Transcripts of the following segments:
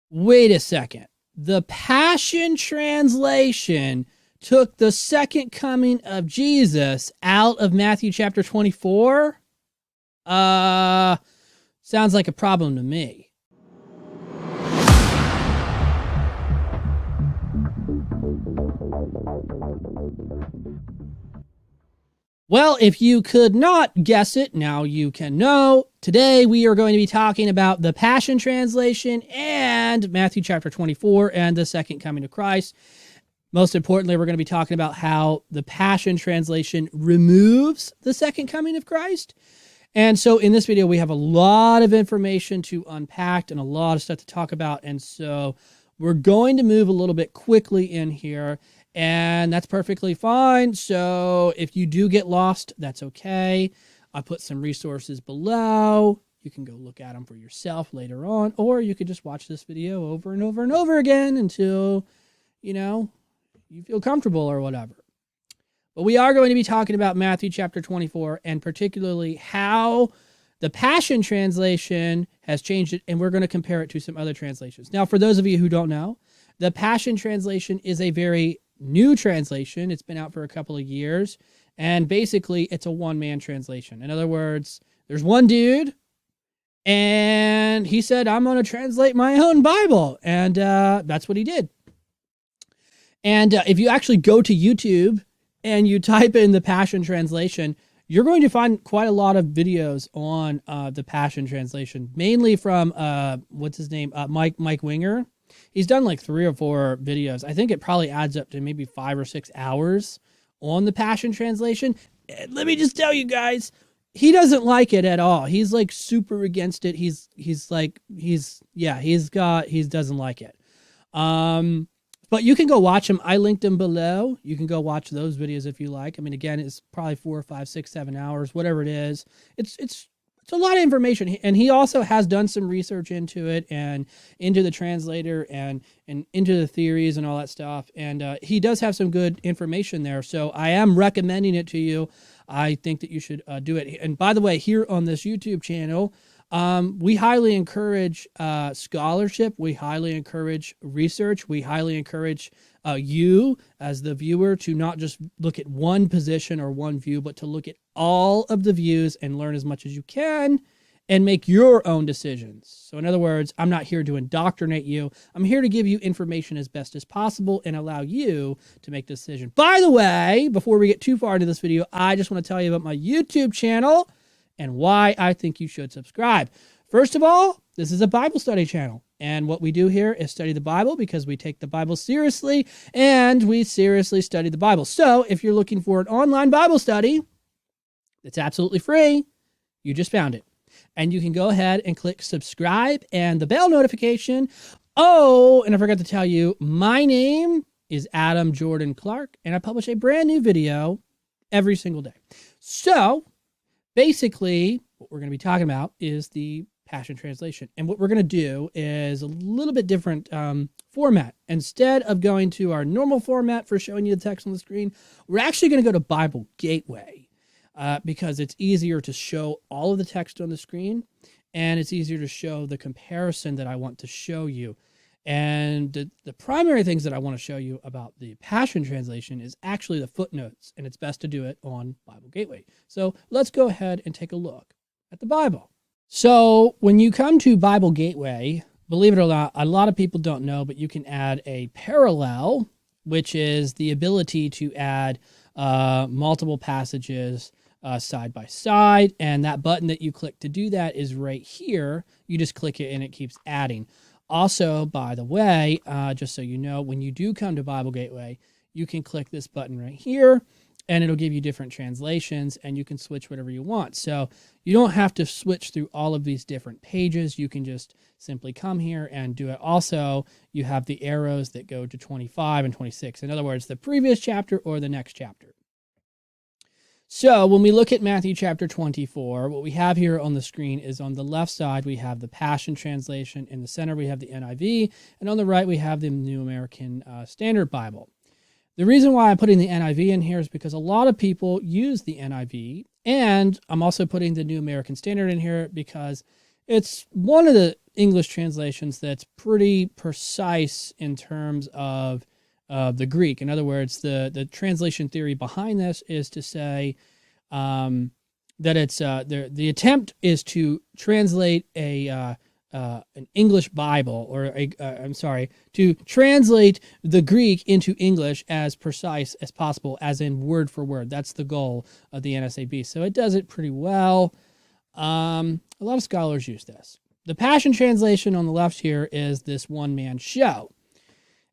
Wait a second. The Passion Translation took the second coming of Jesus out of Matthew chapter 24? Sounds like a problem to me. Well, if you could not guess it, now you can know. Today we are going to be talking about the Passion Translation and Matthew chapter 24 and the second coming of Christ. Most importantly, we're going to be talking about how the Passion Translation removes the second coming of Christ. And so in this video, we have a lot of information to unpack and a lot of stuff to talk about. And so we're going to move a little bit quickly in here. And that's perfectly fine. So if you do get lost, that's okay. I put some resources below. You can go look at them for yourself later on, or you could just watch this video over and over and over again until, you feel comfortable or whatever. But we are going to be talking about Matthew chapter 24 and particularly how the Passion Translation has changed it, and we're going to compare it to some other translations. Now, for those of you who don't know, the Passion Translation is a very new translation. It's been out for a couple of years, and basically it's a one-man translation. In other words, there's one dude, and he said, I'm going to translate my own Bible, and that's what he did. And if you actually go to YouTube and you type in the Passion Translation, you're going to find quite a lot of videos on the Passion Translation, mainly from, what's his name, Mike Winger. He's done like 3 or 4 videos. I think it probably adds up to maybe 5 or 6 hours on the Passion Translation. And let me just tell you guys, he doesn't like it at all. He's like super against it. He doesn't like it. But you can go watch him. I linked him below. You can go watch those videos if you like. I mean, again, it's probably 4 or 5, 6, 7 hours, whatever it is. It's a lot of information, and he also has done some research into it and into the translator and into the theories and all that stuff. And he does have some good information there. So I am recommending it to you. I think that you should do it. And by the way, here on this YouTube channel, we highly encourage scholarship. We highly encourage research. We highly encourage you as the viewer to not just look at one position or one view, but to look at all of the views and learn as much as you can and make your own decisions. So in other words, I'm not here to indoctrinate you. I'm here to give you information as best as possible and allow you to make the decision. By the way, before we get too far into this video, I just want to tell you about my YouTube channel and why I think you should subscribe. First of all, this is a Bible study channel. And what we do here is study the Bible because we take the Bible seriously and we seriously study the Bible. So if you're looking for an online Bible study, it's absolutely free. You just found it. And you can go ahead and click subscribe and the bell notification. Oh, and I forgot to tell you, my name is Adam Jordan Clark, and I publish a brand new video every single day. So basically, what we're going to be talking about is the Passion Translation. And what we're going to do is a little bit different format. Instead of going to our normal format for showing you the text on the screen, we're actually going to go to Bible Gateway because it's easier to show all of the text on the screen, and it's easier to show the comparison that I want to show you. And the primary things that I want to show you about the Passion Translation is actually the footnotes, and it's best to do it on Bible Gateway. So let's go ahead and take a look at the Bible. So when you come to Bible Gateway, believe it or not, a lot of people don't know, but you can add a parallel, which is the ability to add multiple passages side by side. And that button that you click to do that is right here. You just click it and it keeps adding. Also, by the way, just so you know, when you do come to Bible Gateway, you can click this button right here, and it'll give you different translations, and you can switch whatever you want. So you don't have to switch through all of these different pages. You can just simply come here and do it. Also, you have the arrows that go to 25 and 26. In other words, the previous chapter or the next chapter. So when we look at Matthew chapter 24, what we have here on the screen is on the left side, we have the Passion Translation. In the center, we have the NIV. And on the right, we have the New American Standard Bible. The reason why I'm putting the NIV in here is because a lot of people use the NIV. And I'm also putting the New American Standard in here because it's one of the English translations that's pretty precise in terms of the Greek. In other words, the translation theory behind this is to say that it's the attempt is to translate an English Bible, or to translate the Greek into English as precise as possible, as in word for word. That's the goal of the NSAB. So it does it pretty well. A lot of scholars use this. The Passion Translation on the left here is this one-man show.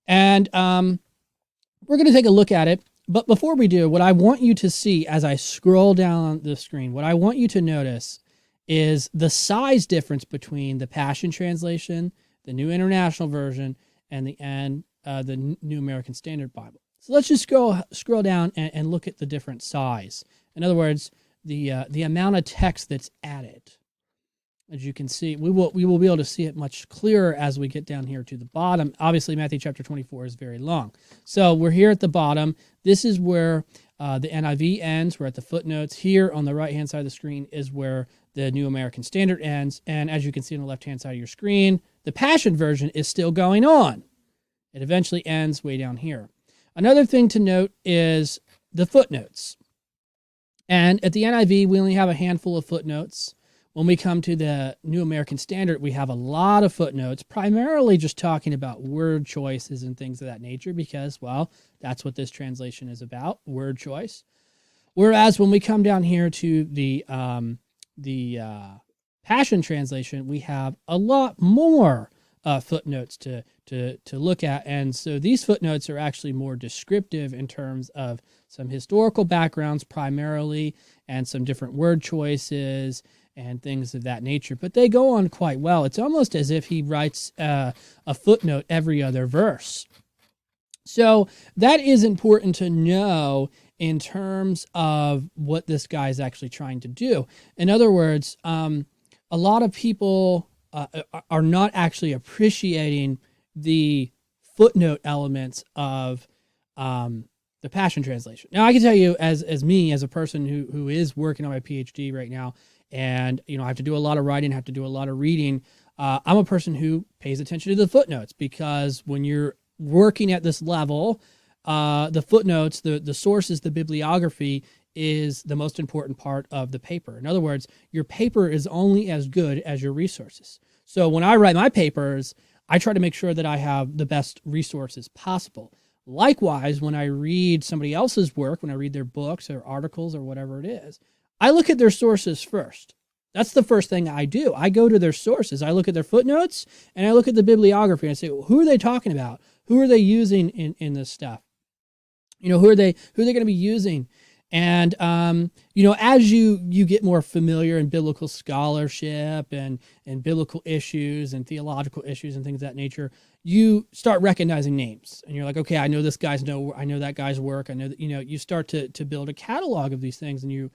And we're going to take a look at it. But before we do, what I want you to see as I scroll down the screen, what I want you to notice is the size difference between the Passion Translation, the New International Version, and the New American Standard Bible. So let's just scroll down and look at the different size. In other words, the amount of text that's added. As you can see, we will be able to see it much clearer as we get down here to the bottom. Obviously, Matthew chapter 24 is very long. So we're here at the bottom. This is where the NIV ends. We're at the footnotes. Here on the right-hand side of the screen is where the New American Standard ends. And as you can see on the left-hand side of your screen, the Passion Version is still going on. It eventually ends way down here. Another thing to note is the footnotes. And at the NIV, we only have a handful of footnotes. When we come to the New American Standard, we have a lot of footnotes, primarily just talking about word choices and things of that nature because, well, that's what this translation is about, word choice. Whereas when we come down here to the Passion Translation, we have a lot more footnotes to look at. And so these footnotes are actually more descriptive in terms of some historical backgrounds primarily and some different word choices and things of that nature. But they go on quite well. It's almost as if he writes a footnote every other verse. So that is important to know in terms of what this guy is actually trying to do. In other words, a lot of people are not actually appreciating the footnote elements of the Passion Translation. Now, I can tell you as a person who is working on my PhD right now, and I have to do a lot of writing, have to do a lot of reading. I'm a person who pays attention to the footnotes because when you're working at this level, the footnotes, the sources, the bibliography is the most important part of the paper. In other words, your paper is only as good as your resources. So when I write my papers, I try to make sure that I have the best resources possible. Likewise, when I read somebody else's work, when I read their books or articles or whatever it is, I look at their sources first. That's the first thing I do. I go to their sources. I look at their footnotes and I look at the bibliography and I say, well, who are they talking about? Who are they using in this stuff? Who are they going to be using? And, as you get more familiar in biblical scholarship and biblical issues and theological issues and things of that nature, you start recognizing names and you're like, okay, I know this guy's I know that guy's work. I know that, you start to build a catalog of these things and you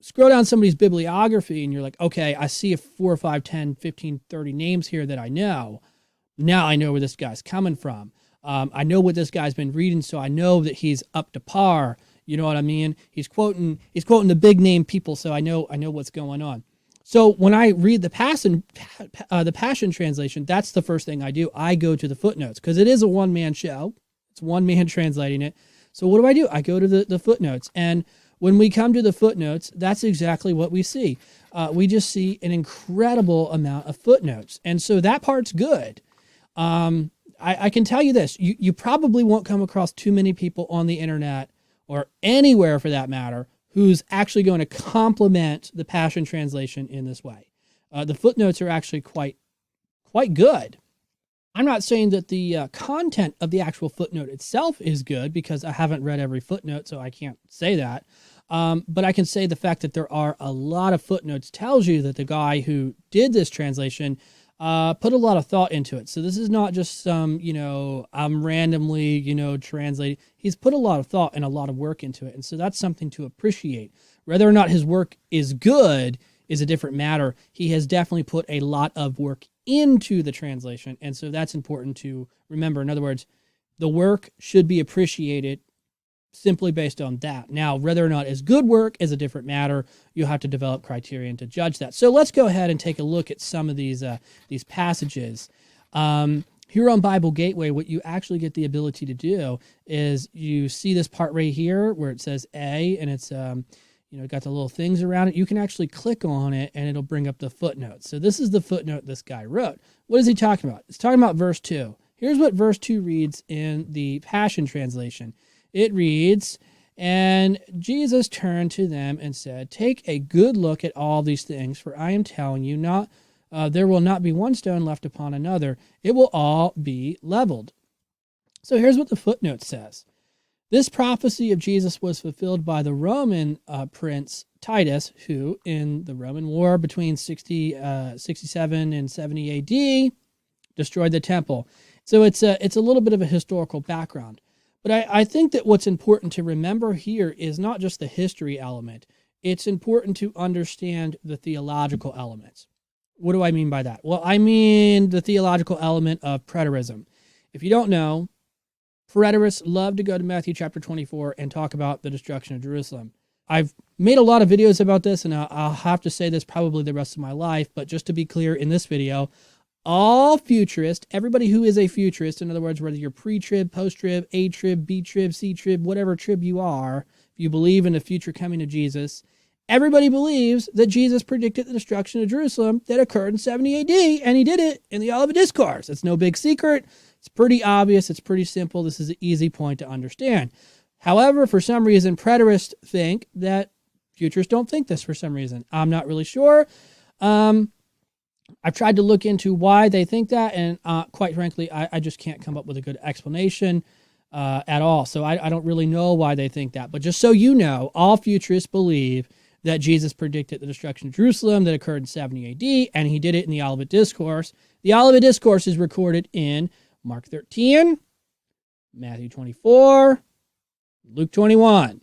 scroll down somebody's bibliography and you're like, okay, I see 4 or 5, 10, 15, 30 names here that I know. Now I know where this guy's coming from. I know what this guy's been reading, so I know that he's up to par. You know what I mean? He's quoting the big name people, so I know what's going on. So when I read the Passion Translation, that's the first thing I do. I go to the footnotes because it is a one-man show. It's one man translating it. So what do? I go to the footnotes. And when we come to the footnotes, that's exactly what we see. We just see an incredible amount of footnotes. And so that part's good. I can tell you this. You probably won't come across too many people on the internet or anywhere for that matter who's actually going to compliment the Passion Translation in this way. The footnotes are actually quite good. I'm not saying that the content of the actual footnote itself is good because I haven't read every footnote, so I can't say that. But I can say the fact that there are a lot of footnotes tells you that the guy who did this translation put a lot of thought into it. So this is not just some, I'm randomly, translating. He's put a lot of thought and a lot of work into it. And so that's something to appreciate. Whether or not his work is good is a different matter. He has definitely put a lot of work into the translation. And so that's important to remember. In other words, the work should be appreciated simply based on that. Now, whether or not it's good work is a different matter. You'll have to develop criterion to judge that. So let's go ahead and take a look at some of these passages. Here on Bible Gateway, what you actually get the ability to do is you see this part right here where it says A, and it's got the little things around it. You can actually click on it, and it'll bring up the footnotes. So this is the footnote this guy wrote. What is he talking about? It's talking about verse 2. Here's what verse 2 reads in the Passion Translation. It reads, "And Jesus turned to them and said, 'Take a good look at all these things, for I am telling you, there will not be one stone left upon another. It will all be leveled.'" So here's what the footnote says. This prophecy of Jesus was fulfilled by the Roman prince Titus, who, in the Roman war between 67 and 70 AD, destroyed the temple. So it's a little bit of a historical background. But I think that what's important to remember here is not just the history element. It's important to understand the theological elements. What do I mean by that? Well, I mean the theological element of preterism. If you don't know, preterists love to go to Matthew chapter 24 and talk about the destruction of Jerusalem. I've made a lot of videos about this, and I'll have to say this probably the rest of my life, but just to be clear in this video, all futurists, everybody who is a futurist, in other words, whether you're pre-trib, post-trib, A-trib, B-trib, C-trib, whatever trib you are, if you believe in the future coming of Jesus, everybody believes that Jesus predicted the destruction of Jerusalem that occurred in 70 AD, and he did it in the Olivet Discourse. It's no big secret. It's pretty obvious. It's pretty simple. This is an easy point to understand. However, for some reason, preterists think that futurists don't think this for some reason. I'm not really sure. I've tried to look into why they think that, and quite frankly, I just can't come up with a good explanation at all. So I don't really know why they think that. But just so you know, all futurists believe that Jesus predicted the destruction of Jerusalem that occurred in 70 AD, and he did it in the Olivet Discourse. The Olivet Discourse is recorded in Mark 13, Matthew 24, Luke 21.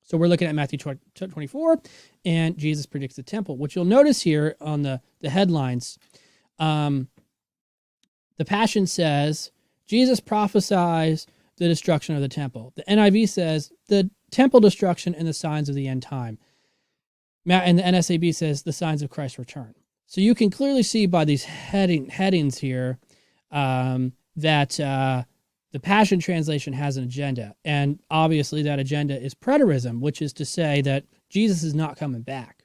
So we're looking at Matthew 24, and Jesus predicts the temple. What you'll notice here on the headlines, the Passion says, Jesus prophesies the destruction of the temple. The NIV says, the temple destruction and the signs of the end time. And the NSAB says, the signs of Christ's return. So you can clearly see by these headings here that the Passion Translation has an agenda, and obviously that agenda is preterism, which is to say that Jesus is not coming back.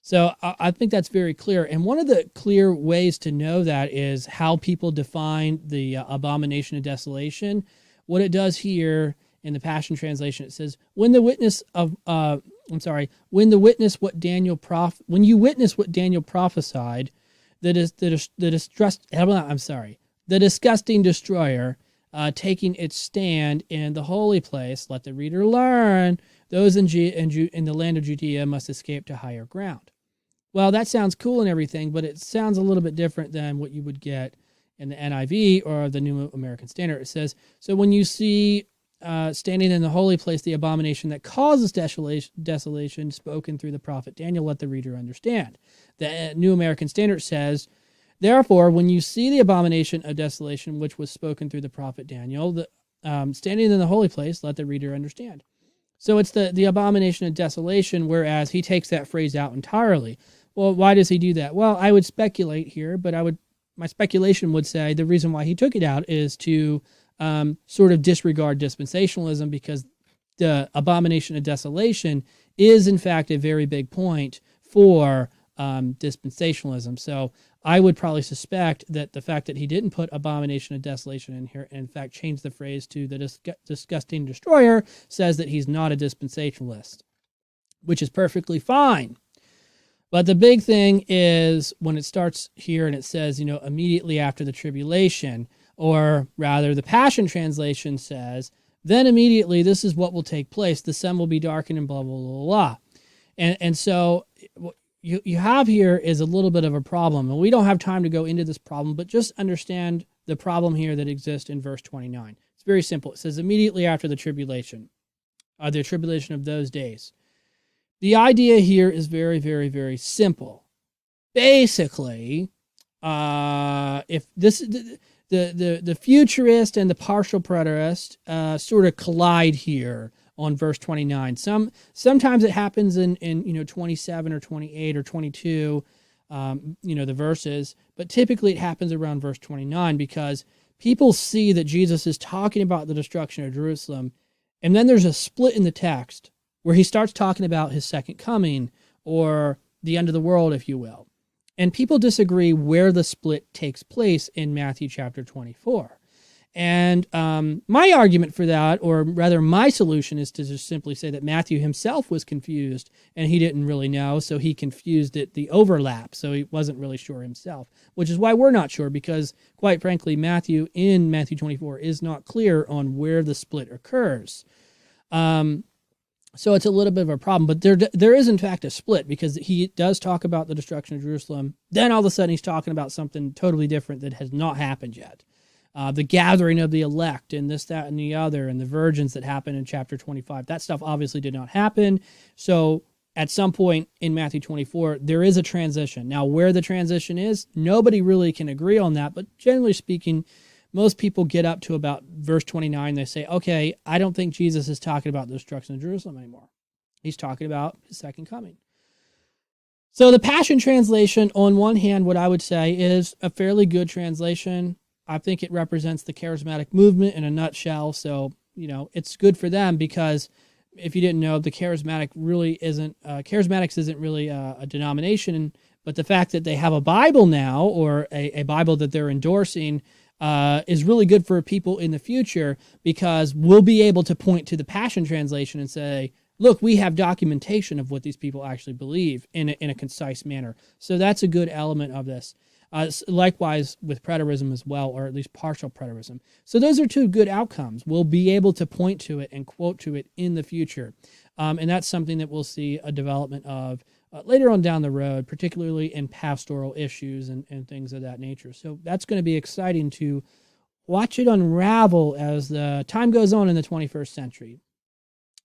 So I think that's very clear, and one of the clear ways to know that is how people define the abomination of desolation. What it does here in the Passion Translation, it says, when you witness what Daniel prophesied, the disgusting destroyer, taking its stand in the holy place, let the reader learn, those in the land of Judea must escape to higher ground. Well, that sounds cool and everything, but it sounds a little bit different than what you would get in the NIV or the New American Standard. It says, so when you see standing in the holy place the abomination that causes desolation spoken through the prophet Daniel, let the reader understand. The New American Standard says, therefore, when you see the abomination of desolation, which was spoken through the prophet Daniel, standing in the holy place, let the reader understand. So it's the abomination of desolation, whereas he takes that phrase out entirely. Well, why does he do that? Well, I would speculate here, but my speculation would say the reason why he took it out is to sort of disregard dispensationalism, because the abomination of desolation is, in fact, a very big point for dispensationalism. So I would probably suspect that the fact that he didn't put abomination of desolation in here, and in fact changed the phrase to the disgusting destroyer, says that he's not a dispensationalist, which is perfectly fine. But the big thing is when it starts here and it says, immediately after the tribulation, or rather the Passion Translation says, then immediately this is what will take place. The sun will be darkened and blah, blah, blah, blah. And so you have here is a little bit of a problem, and we don't have time to go into this problem, but just understand the problem here that exists in verse 29. It's very simple. It says immediately after the tribulation of those days. The idea here is very, very, very simple. Basically, if this the futurist and the partial preterist sort of collide here on verse 29. Sometimes it happens in 27 or 28 or 22, the verses, but typically it happens around verse 29 because people see that Jesus is talking about the destruction of Jerusalem, and then there's a split in the text where he starts talking about his second coming or the end of the world, if you will. And people disagree where the split takes place in Matthew chapter 24. And my argument for that, or rather my solution, is to just simply say that Matthew himself was confused and he didn't really know, so he confused the overlap, so he wasn't really sure himself, which is why we're not sure, because quite frankly, Matthew in Matthew 24 is not clear on where the split occurs. So it's a little bit of a problem, but there is in fact a split, because he does talk about the destruction of Jerusalem. Then all of a sudden he's talking about something totally different that has not happened yet. The gathering of the elect and this, that, and the other, and the virgins that happened in chapter 25. That stuff obviously did not happen. So at some point in Matthew 24, there is a transition. Now, where the transition is, nobody really can agree on that, but generally speaking, most people get up to about verse 29. They say, okay, I don't think Jesus is talking about the destruction of Jerusalem anymore. He's talking about his second coming. So the Passion Translation, on one hand, what I would say is a fairly good translation. I think it represents the charismatic movement in a nutshell. So, it's good for them, because if you didn't know, the charismatics isn't really a denomination, but the fact that they have a Bible now, or a Bible that they're endorsing, is really good for people in the future, because we'll be able to point to the Passion Translation and say, look, we have documentation of what these people actually believe in a concise manner. So that's a good element of this. Likewise with preterism as well, or at least partial preterism. So those are two good outcomes. We'll be able to point to it and quote to it in the future. And that's something that we'll see a development of later on down the road, particularly in pastoral issues and things of that nature. So that's going to be exciting to watch it unravel as the time goes on in the 21st century.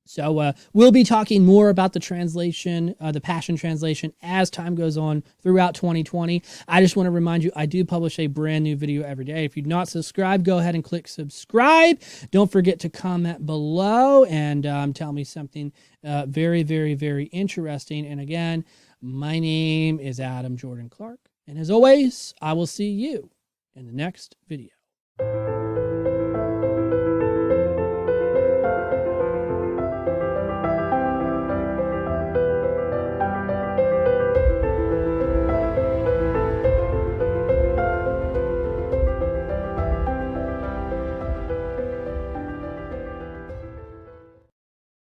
So we'll be talking more about the translation, the Passion Translation, as time goes on throughout 2020. I just want to remind you, I do publish a brand new video every day. If you've not subscribed, go ahead and click subscribe. Don't forget to comment below and tell me something very, very, very interesting. And again, my name is Adam Jordan Clark. And as always, I will see you in the next video.